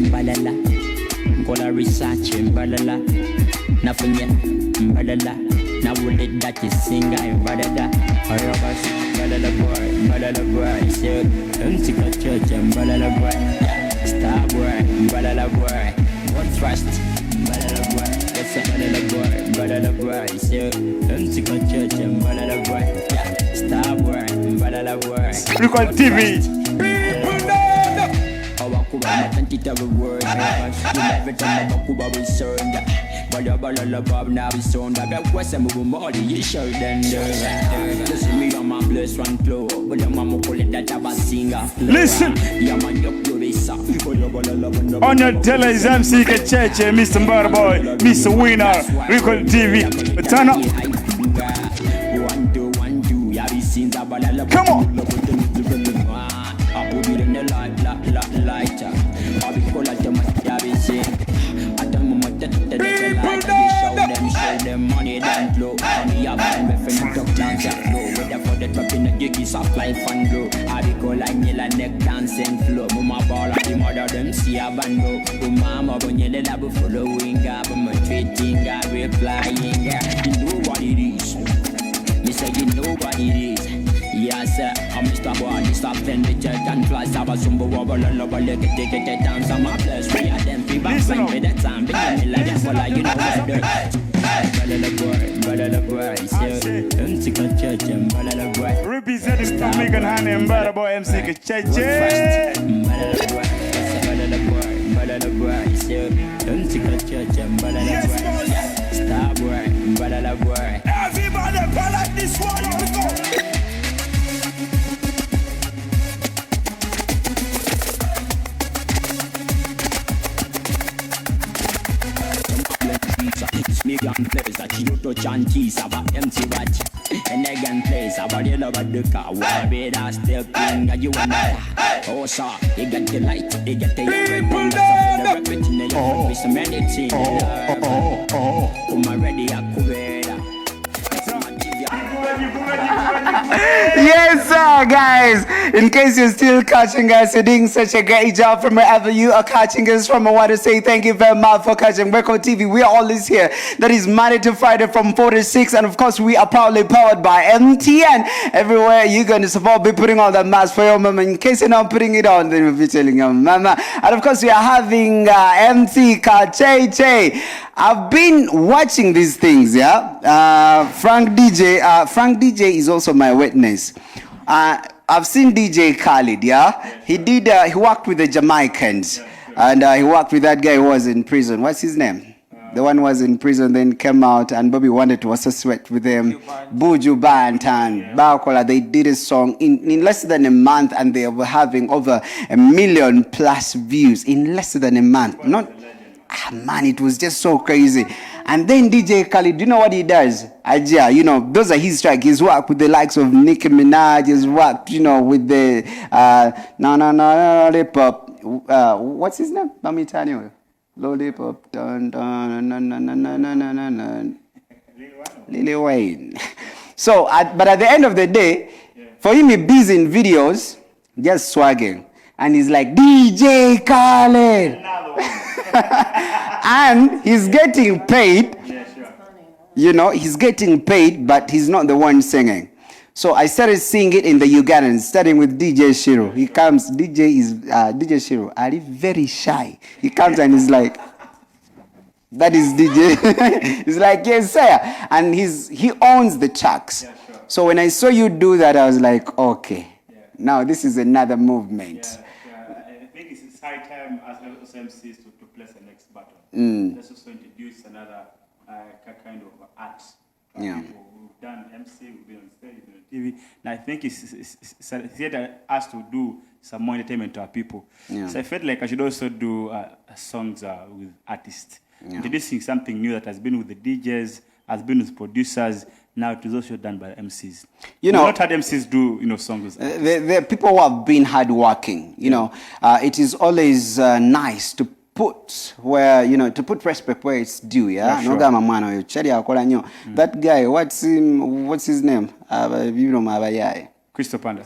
Balala, Gola research in Balala, nothing yet, Balala. Now we did that you sing in Balala. Balala boy, so empty church and Balala boy, star boy, Balala boy, what trust, Balala boy, that's a Balala boy, so empty church and Balala boy, star boy, Balala boy. Record TV. Kuba matantita word you never tell me Kuba we sound Bala Bob now we sound that was a move more you show them just me on my bless one flow but your mama call it that I singer listen on your tele is MC Kacheche, Mr. Barboy, Mr. Winner, Record TV. Turn up. Come on. Soft life and glow. I be go like Nila neck dancing flow. Mama ball at the mother them see a bando. Mama when you let up following up, I'm treating up, replying. You know what it is. Me say you know what it is. Yes sir, I'm Mr. Body, stop then the church and fly. Saba sumbo wobble and love let it take it down. Some of bless we are them free back when with that time. Be like that for like you know what the Balala boy, so MC Kacheche and Balala boy. Representing from Megan Honey and Balala boy, MC Kacheche. Balala boy, so MC Kacheche and Balala boy. Star boy, Balala boy. Everybody call like this one, here we go. Million plays that you touch and tease about empty watch. And again plays about the love of the car. Why be that still clean? Got you and I. Oh, sir, they get the light, they get the everything. That's the repeating. Oh, so many things. Come ready, I could. Yes, sir, guys. In case you're still catching us, you're doing such a great job from wherever you are catching us from. I want to say thank you very much for catching Record TV. We are always here. That is Monday to Friday from 4 to 6. And of course, we are proudly powered by MTN. Everywhere you're going to support, be putting on that mask for your mama. In case you're not putting it on, then we'll be telling your mama. And of course, we are having MC Kacheche. I've been watching these things, yeah. Frank DJ is also my witness. I've seen DJ Khaled, yeah. He worked with the Jamaicans, and he worked with that guy who was in prison. What's his name? The one who was in prison, then came out, and Bobby wanted to associate with him. Buju Bantan, Bakola. They did a song in less than a month, and they were having over 1 million plus views in less than a month. Man, it was just so crazy. And then DJ Khaled, you know what he does? Ajia, you know, those are his tracks. He's worked with the likes of Nicki Minaj. He's worked, you know, with the Lollipop. What's his name? Let me tell you. Lollipop. Lil Wayne. So, but at the end of the day, for him, he's busy in videos, just swagging. And he's like, DJ Khaled. And he's getting paid. You know, he's getting paid, but he's not the one singing. So I started seeing it in the Ugandans, starting with DJ Shiro. He comes, DJ Shiro, are you very shy? He comes and he's like, that is DJ. He's like, yes, sir. And he owns the tracks. So when I saw you do that, I was like, okay, now this is another movement. I think it's high time as MCs to place the next button. Let's also introduce another kind of art. We've done MC, we've been on stage, we've been on TV. And I think it's theater has to do some more entertainment to our people. So I felt like I should also do songs with artists. Introducing something new that has been with the DJs, has been with producers. Now it is also done by MCs. You know, not had MCs do songs. The people who have been hardworking. You know, it is always nice to put where, to put respect where it's due, yeah? Sure. No mwana oyo chali akola nnyo. That guy, what's his name? Crystal Panda.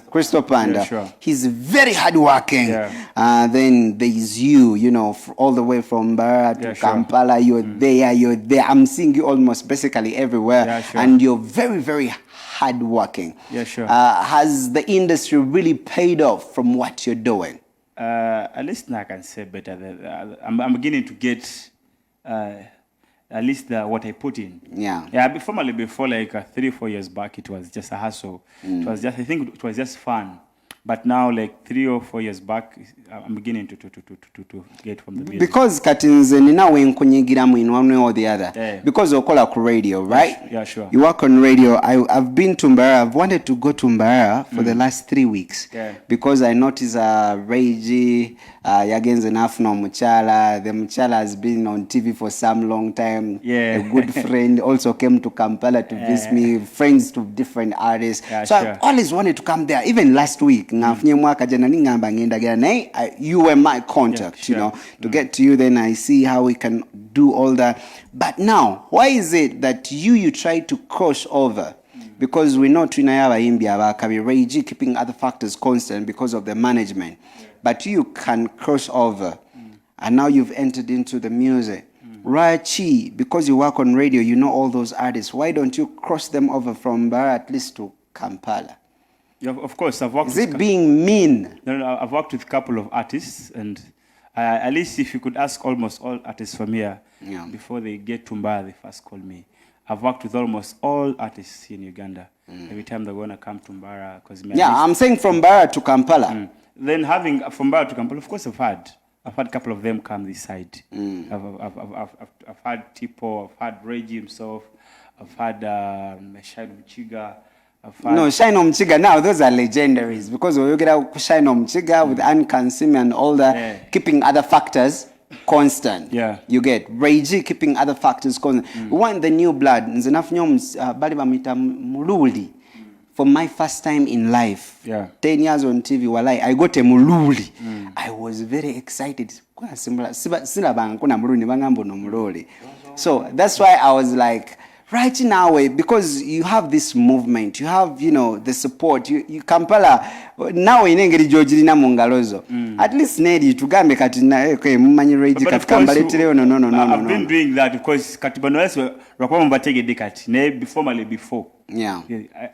Yeah, sure. He's very hardworking. Yeah. Then there's you, all the way from Bara to Kampala. You're there. I'm seeing you almost basically everywhere. Yeah, sure. And you're very, very hardworking. Yeah, sure. Has the industry really paid off from what you're doing? At least now I can say better. I'm beginning to get at least what I put in. Yeah. Yeah. Before like 3 or 4 years back, it was just a hustle. It was just, I think it was just fun. But now, like 3 or 4 years back, I'm beginning to get from the business. Because katinze nina wenkunyigiramu in one way or the other. Yeah. Because okola ku radio, right? Yeah, sure. You work on radio. I've been to Mbara. I've wanted to go to Mbara for the last 3 weeks. Yeah. Because I noticed Reiji yagenze nafuna Muchala. The Muchala has been on TV for some long time. Yeah. A good friend also came to Kampala to visit me. Friends to different artists. Yeah, so sure. I've always wanted to come there. Even last week, you were my contact, sure. to get to you. Then I see how we can do all that. But now, why is it that you try to cross over? Because we know Twinayaba Imbia Bakabi Reiji keeping other factors constant because of the management. But you can cross over. And now you've entered into the music. Rachi, because you work on radio, you know all those artists. Why don't you cross them over from Bara at least to Kampala? Yeah, of course, I've worked. Is it being mean? No, I've worked with a couple of artists, and at least if you could ask almost all artists from here, before they get to Mbara, they first call me. I've worked with almost all artists in Uganda. Every time they're going to come to Mbara. I'm saying from Mbara to Kampala. Then having from Mbara to Kampala, of course, I've had a couple of them come this side. I've had Tipo, I've had Reggie himself, I've had Shine Chiga. No, Shine Chiga now, those are legendaries because we get out Shine Chiga with Ankansimi and all that, keeping other factors constant. Yeah. You get Reiji keeping other factors constant. We want the new blood. For my first time in life, 10 years on TV, I got a mululi. I was very excited. So that's why I was like, right now, because you have this movement, you have, the support, you Kampala, now in Engeri Georgina Mungalozo. At least Nedi, to Gambe Katina, okay, Mumani Reiji Katkambaletre, no. I've been doing that because Katibanoes were before. Yeah.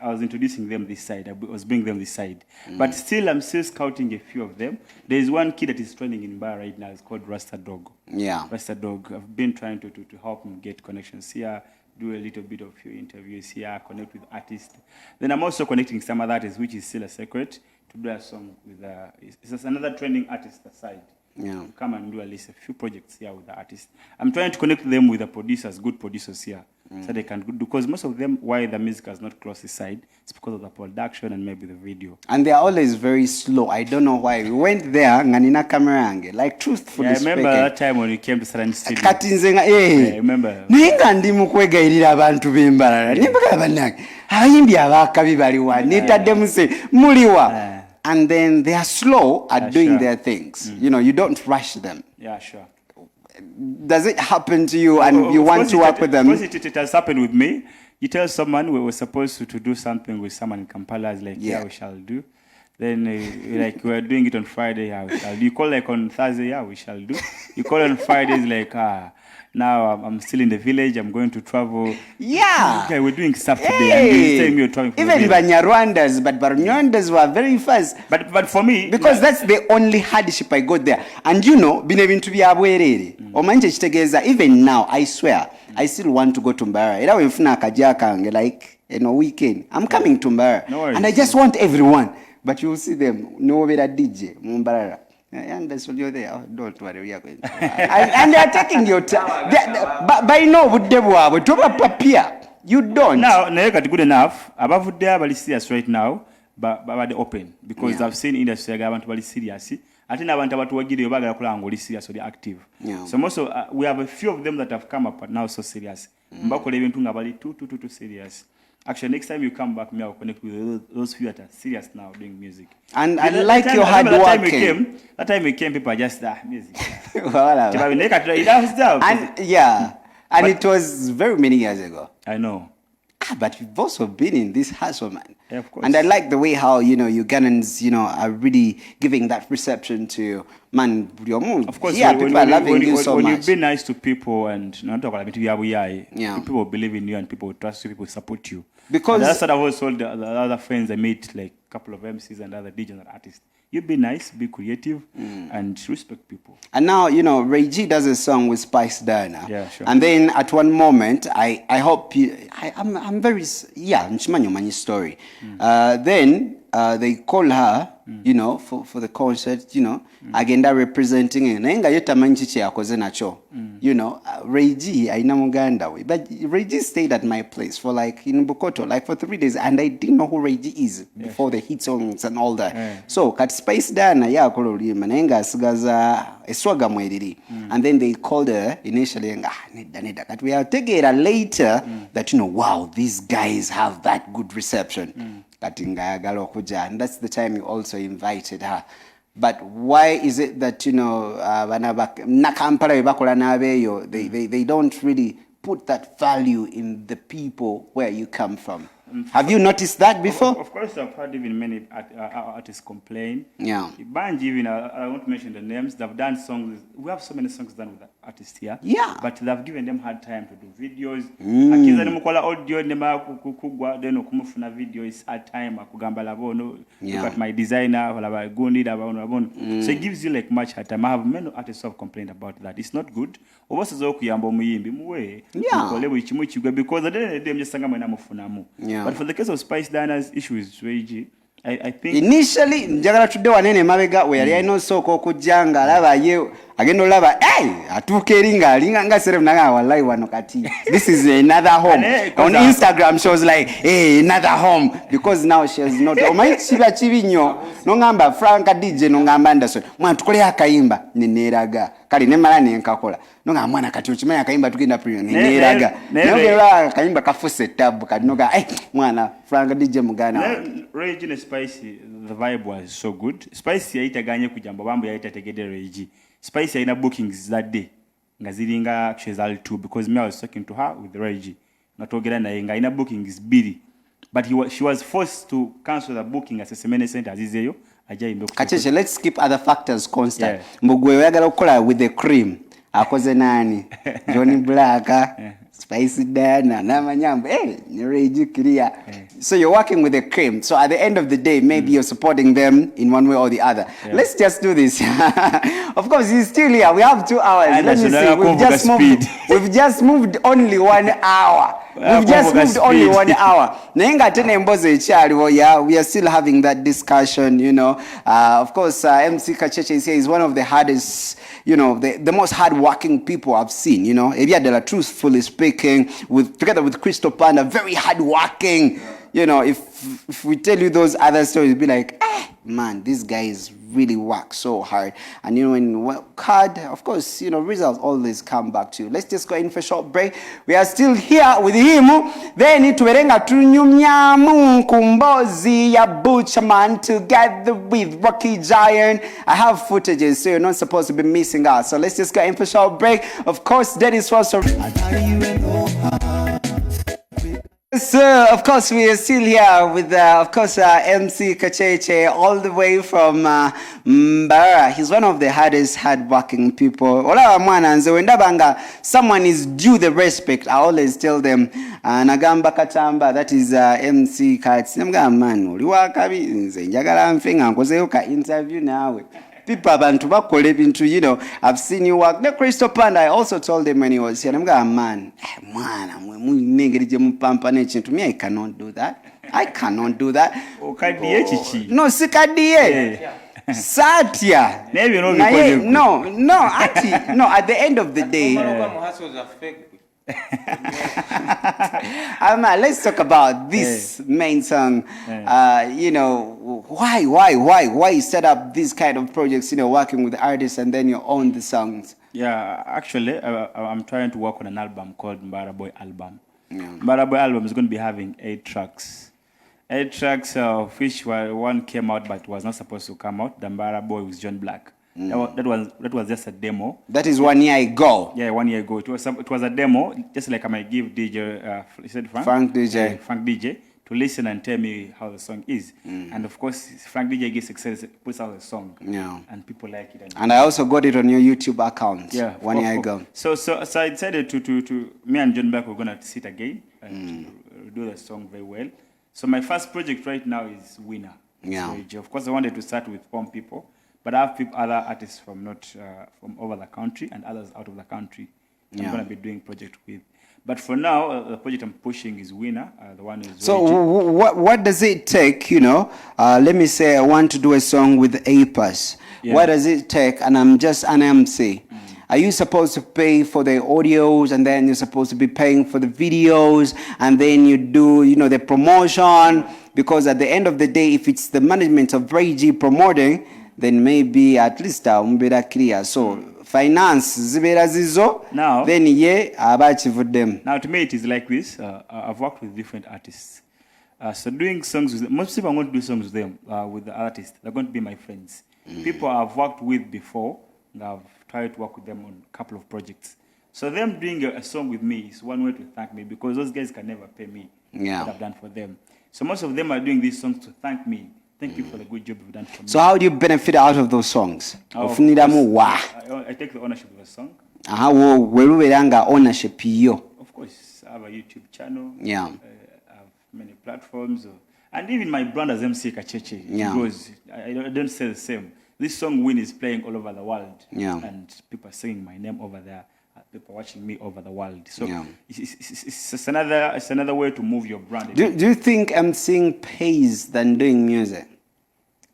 I was introducing them this side. I was bringing them this side. But still, I'm still scouting a few of them. There is one kid that is training in Bar right now. It's called Rasta Dog. Yeah. Rasta Dog. I've been trying to help him get connections here, do a little bit of few interviews here, connect with artists. Then I'm also connecting some other artists, which is still a secret, to do a song with it's another training artist aside. Yeah. To come and do at least a few projects here with the artists. I'm trying to connect them with the producers, good producers here, so they can do, because most of them, why the music has not crossed the side, it's because of the production and maybe the video. And they are always very slow. I don't know why. We went there, nganina camera angle, like truthfully speaking. I remember that time when you came to Saran Studio. Katinzenga, I remember. Ninga ndimu kwegairira abantu b'Embala. Nimbaga banange. Abayimbi abakabi baliwa. Nitadde muse muliwa. And then they are slow at doing their things. You don't rush them. Yeah, sure. Does it happen to you and you want to work with them? It has happened with me. You tell someone we were supposed to do something with someone in Kampala, it's like, we shall do. Then, like, we're doing it on Friday, we shall do. You call, like, on Thursday, we shall do. You call on Fridays, like, now I'm still in the village, I'm going to travel. Yeah. Okay, we're doing stuff today. And you're telling me you're traveling for even Banyarwandas, but Banyarwandas were very fast. But for me... Because that's the only hardship I got there. And binebintu byabwerere. Omanje kitegeza, even now, I swear, I still want to go to Mbara. Era wenfuna akajja kange, like, weekend. I'm coming to Mbara. No worries. And I just want everyone. But you'll see them, no vera DJ, Mumbarara. And that's what you're there. Oh, don't worry, we are going. And they're taking your time. By now, with papia, you don't. Now, good enough. Above there, very serious right now, but they open because I've seen industry. I want to be serious. I think I want to give you a serious or active. Yeah. So most we have a few of them that have come up now so serious. Mbako even too serious. Actually, next time you come back, me, I'll connect with those few that are serious now doing music. And I like your hard working. That time we came, people are just music. Voilà. And yeah, and it was very many years ago. I know. But you've also been in this hustle, man. Yeah, of course. And I like the way how, Ugandans, are really giving that reception to, man, your mood. Of course, yeah, people are loving you so much. When you be nice to people and not talk about people believe in you and people trust you, people support you. Because that's what I've always told the other friends I meet, like a couple of MCs and other DJs and artists. You be nice, be creative, and respect people. And now, Ray G does a song with Spice Dana. Yeah, sure. And then at one moment, I hope I'm very, Nchimanyo story. Then they call her, for the concert, agenda representing it. Naenga yota manchichi yakoze nacho. Ray G, aina muganda we. But Ray G stayed at my place for in Bukoto, for 3 days, and I didn't know who Ray G is before the hit songs and all that. Yeah. So, kat Spice Dana ya kololi manenga sigaza eswaga mwediri. And then they called her initially, neda. But we are taking it later that, wow, these guys have that good reception. And that's the time you also invited her. But why is it that, they don't really put that value in the people where you come from? Have you noticed that before? Of course, I've heard even many artists complain. Yeah. Banj even, I won't mention the names, they've done songs. We have so many songs done with artists here. Yeah. But they've given them hard time to do videos. Akiza nemukola audio nema kukugwa deno kumufuna video is hard time akugamba labono. Look at my designer, wala gundi labono. So it gives you much hard time. I have many artists who have complained about that. It's not good. Obosazo kuyamba muyimbi muwe. Yeah. Because at the end of the day, I'm just saying mufunamu. Yeah. But for the case of Spice Dana's issue with Ray G, I think initially njagala tudde wanene mabega we yali alina osooka okujjanga alaba ye agenda olaba atuuka eringa alinga nga serem nanga wallahi wano kati this is another home. On Instagram she was like another home because now she has not omanyi kiba kibi nnyo nongamba Franka DJ nongamba Anderson mwana tukole akayimba neneeraga kale nemala nenkakola nonga mwana kati okimanyi akayimba tugenda premium neneeraga nongera akayimba kafuse tab kati nonga mwana Franka DJ mugana Ray G and Spicy, the vibe was so good. Spicy yaitaganye kujamba bambo yaitategede Ray G. Spicy yaina bookings that day. Ngaziringa Chezal too because me I was talking to her with Ray G. Natogera na yenga ina bookings biri. But she was forced to cancel the booking as a semene center azizeyo aja imbe. Kacheche, let's keep other factors constant. Mbugwe yagala okukola with the cream. Akoze nani? Johnny Black. Spicy Dana, Namanyambo, Ray G clear. So you're working with a cream. So at the end of the day, maybe you're supporting them in one way or the other. Yeah. Let's just do this. Of course, he's still here. We have 2 hours. Let me see. We've just moved only 1 hour. We've just moved only 1 hour. We are still having that discussion, Of course, MC Kacheche is here. He's one of the hardest, the most hard-working people I've seen, Ebiadela, truthfully speaking, together with Crystal Panda, very hard-working. If we tell you those other stories, be like, man, these guys really work so hard. And when you work hard, of course, results always come back to you. Let's just go in for a short break. We are still here with him. Then tuwerenga tunyumyamu kumbozi ya Butcherman together with Rocky Giant. I have footages, so you're not supposed to be missing out. So let's just go in for a short break. Of course, that is what's So, of course, we are still here with, MC Kacheche, all the way from Mbara. He's one of the hard-working people. When someone is due the respect, I always tell them, Nagamba Katamba, that is MC Kacheche. Man, interview now. People abantu bakole bintu I've seen you work. The Crystal Panda, I also told him when he was here, man, to me I cannot do that. I cannot do that. No, sikadiye. Satya. No, at the end of the day. Let's talk about this main song. Why you set up these kind of projects, working with artists and then you own the songs? Yeah, actually, I'm trying to work on an album called Mbara Boy Album. Mbarabo album is going to be having 8 tracks. 8 tracks, of which one came out but was not supposed to come out. The Mbarabo with John Black. That was just a demo. That is 1 year ago. Yeah, 1 year ago. It was a demo, just like I might give DJ, you said Frank DJ. Frank DJ to listen and tell me how the song is. And of course, Frank DJ gets excited, puts out the song. Yeah. And people like it. And I also got it on your YouTube account. Yeah. 1 year ago. So I decided to me and John Black were going to sit again and do the song very well. So my first project right now is Winner. Yeah. So of course, I wanted to start with home people, but I have other artists from from over the country and others out of the country. I'm going to be doing project with. But for now, the project I'm pushing is Winner. The one is. So what does it take? Let me say I want to do a song with APAS. Yeah. What does it take? And I'm just an MC. Are you supposed to pay for the audios, and then you're supposed to be paying for the videos, and then you do, the promotion? Because at the end of the day, if it's the management of Ray G promoting, then maybe at least umbera clear. So finance zibera zizo. Now, then them. Now to me it is like this. I've worked with different artists. So doing songs with them, most people are going to do songs with them, with the artists. They're going to be my friends. People I've worked with before. I've tried to work with them on a couple of projects. So them doing a song with me is one way to thank me, because those guys can never pay me what I've done for them. So most of them are doing these songs to thank me. Thank you for the good job you've done for me. So how do you benefit out of those songs? I take the ownership of the song. Ownership yo. Of course, I have a YouTube channel. Yeah. I have many platforms. And even my brand as MC Kacheche. Yeah. Because I don't say the same. This song Win is playing all over the world. Yeah. And people are singing my name over there. People watching me over the world. So it's another way to move your brand. Do you think MCing pays than doing music?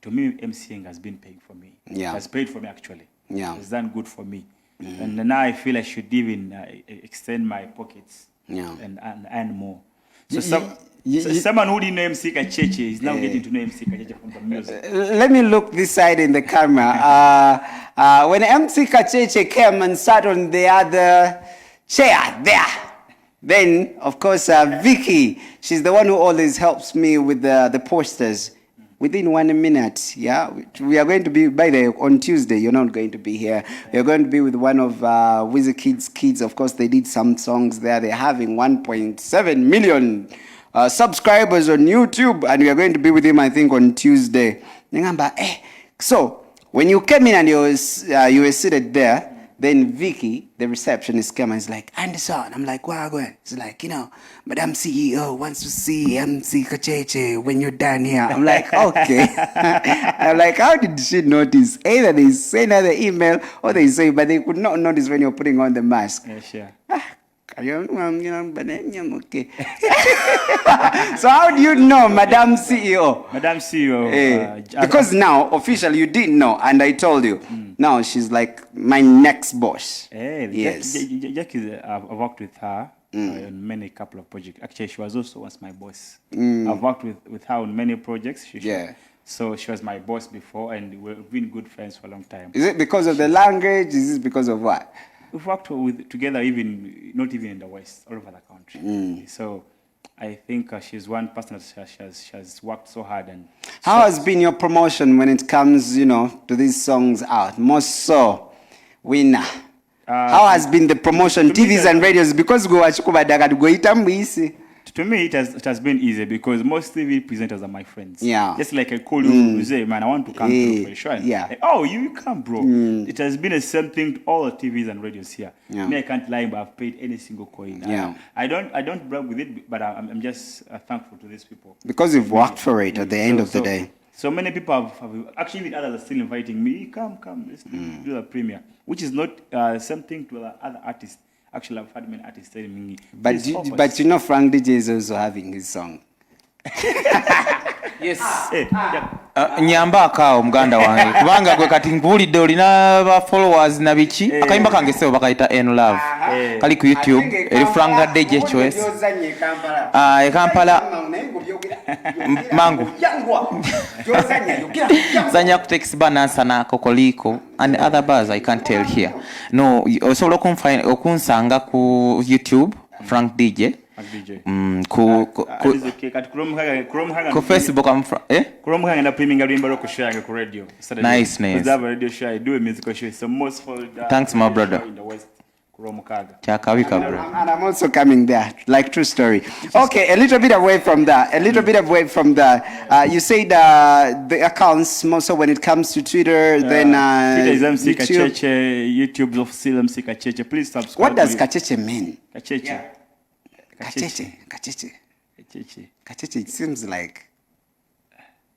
To me, MCing has been paying for me. Yeah. It has paid for me, actually. Yeah. It's done good for me. And now I feel I should even extend my pockets and earn more. So someone who didn't know MC Kacheche is now getting to know MC Kacheche from the music. Let me look this side in the camera. When MC Kacheche came and sat on the other chair there, then, of course, Vicky, she's the one who always helps me with the posters. Within 1 minute, we are going to be, by the on Tuesday, you're not going to be here. You're going to be with one of Wizkid's kids. Of course, they did some songs there. They're having 1.7 million subscribers on YouTube, and we are going to be with him, I think, on Tuesday. So, when you came in and you were seated there, then Vicky, the receptionist, came and is like, Anderson. I'm like, what? It's like, Madam CEO wants to see MC Kacheche when you're done here. I'm like, okay. I'm like, how did she notice? Either they send her the email or they say, but they could not notice when you're putting on the mask. Yeah, sure. Okay. So how do you know Madam CEO? Madam CEO. Because now, officially, you didn't know, and I told you. Now she's like my next boss. Yes. Jackie, I've worked with her on many couple of projects. Actually, she was also once my boss. I've worked with her on many projects. So she was my boss before, and we've been good friends for a long time. Is it because of the language? Is it because of what? We've worked together, not even in the West, all over the country. So I think she's one person that she has worked so hard. And how has been your promotion when it comes, to these songs out? Most so, Winner. How has been the promotion, TVs and radios? Because go to me, it has been easy because most TV presenters are my friends. Yeah. Just like I call you, say, man, I want to come to for a show. Yeah. Like, oh, you come, bro. It has been the same thing to all the TVs and radios here. Yeah. Me, I can't lie, but I've paid any single coin. Yeah. I don't brag with it, but I'm just thankful to these people. Because you've worked for it at the end of the day. So many people have actually, even others are still inviting me, come, let's do the premiere, which is not something to the other artists. Actually, I've had many artists telling me. But Frank DJ is also having his song. Yes. Nyamba akao muganda wange kubanga gwe kati mpulidde olina ba followers na biki akayimba kange sebo bakayita N Love kali ku YouTube eri Frank DJ Choice e Kampala mangu zanya ku text banansa na kokoliko and other bars I can't tell here no osobola okunsanga ku YouTube Frank DJ DJ. Ku Facebook ngenda playing lwimbo lwokushare ku radio. Nice. Because I have a radio show, I do a musical show. It's the most followed Thanks, my brother. in the West. Chakawika, bro. And I'm also coming there, like true story. Okay, a little bit away from that. You said the accounts, also when it comes to Twitter, then Twitter is MC YouTube. Kacheche, YouTube of still MC Kacheche. Please subscribe. What does Kacheche mean? Kacheche? Yeah. Kacheche. It seems like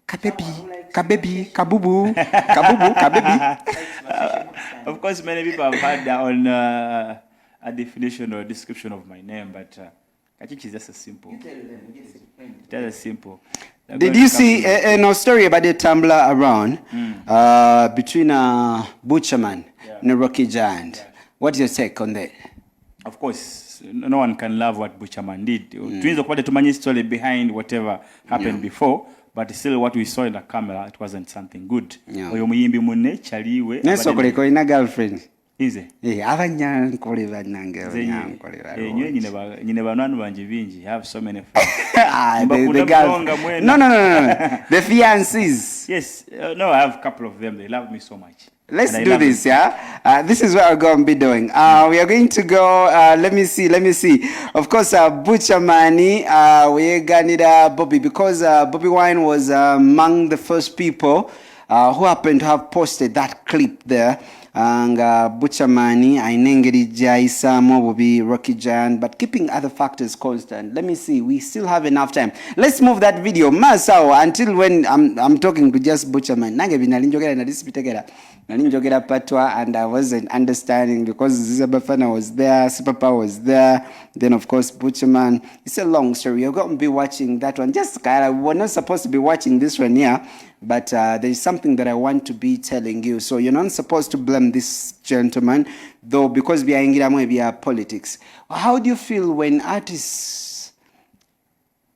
Kabebi, Kabubu. Of course, many people have heard that on a definition or a description of my name, but Kacheche is just a simple. That's simple. Did you see a story about the Tumblr around between Butcherman and a Rocky Giant? Yeah. What's your take on that? Of course, no one can love what Butcherman did. Twins of what the story behind whatever happened before. But still, what we saw in the camera, it wasn't something good. Oyo muyimbi munne chaliwe. Neso koleko ina girlfriend. Ize. Abanyankole banange. Nyine bananu banje bingi. Have so many friends. The girl. No. The fiancés. Yes. No, I have a couple of them. They love me so much. Let's do this, yeah? This is what we're going to be doing. We are going to go, let me see. Of course, Butchermani, we got Bobby, because Bobby Wine was among the first people who happened to have posted that clip there. And Butchermani, Ainengeri Jaisa, Bobby, Rocky Giant, but keeping other factors constant. Let me see, we still have enough time. Let's move that video. Masao, until when I'm talking to just Butcherman. Nalinjogera patwa, and I wasn't understanding because Zizabafana was there, Superpa was there, then of course Butcherman. It's a long story. You're going to be watching that one. Just we're not supposed to be watching this one here, but there's something that I want to be telling you. So you're not supposed to blame this gentleman, though, because we are in politics. How do you feel when artists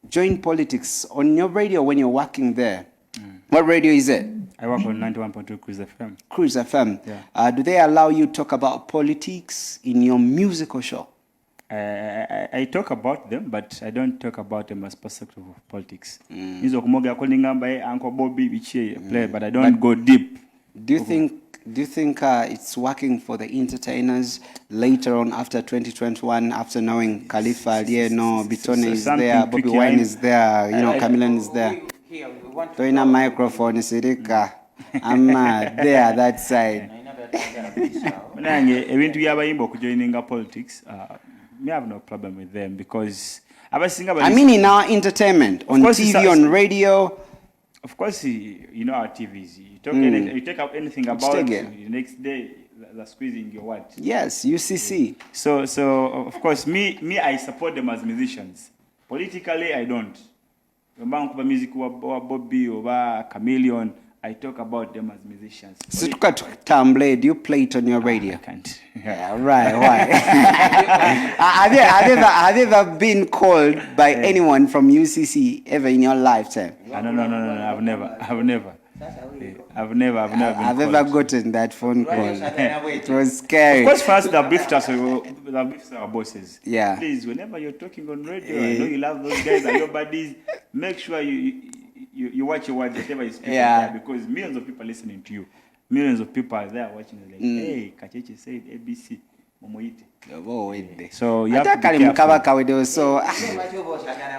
join politics on your radio when you're working there? What radio is it? I work on 91.2 Cruise FM. Cruise FM. Yeah. Do they allow you to talk about politics in your musical show? I talk about them, but I don't talk about them as perspective of politics. Uncle Bobby, play, but I don't go deep. Do you think it's working for the entertainers later on after 2021, after knowing Khalifa, Alieno, Bitone is there, Bobby Wine is there, Chameleon is there? Doing a microphone, Sirika. I'm there, that side. Politics. I have no problem with them because I mean in our entertainment, on TV, on radio. Of course, you know our TVs. You take up anything about it, the next day they're squeezing your what? Yes, UCC. So of course, me, I support them as musicians. Politically, I don't. Music Bobby or Chameleon, I talk about them as musicians. So Tumblr, do you play it on your radio? I can't. Yeah, right. Why? have you ever been called by anyone from UCC ever in your lifetime? No. I've never. I've never been ever gotten that phone call. It was scary. Of course, first they briefed us, our bosses. Yeah. Please, whenever you're talking on radio, I know you love those guys and your buddies. Make sure you watch your words, whatever you speak. Yeah. Because millions of people are listening to you. Millions of people are there watching. Like, hey, Kacheche said ABC. So you have to be careful. So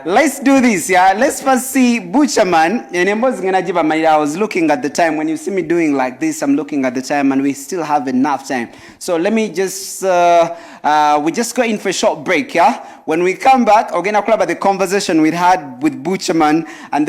let's do this, yeah. Let's first see Butcherman. I was looking at the time. When you see me doing like this, I'm looking at the time, and we still have enough time. So let me just we just go in for a short break, yeah. When we come back, we're gonna talk about the conversation we had with Butcherman and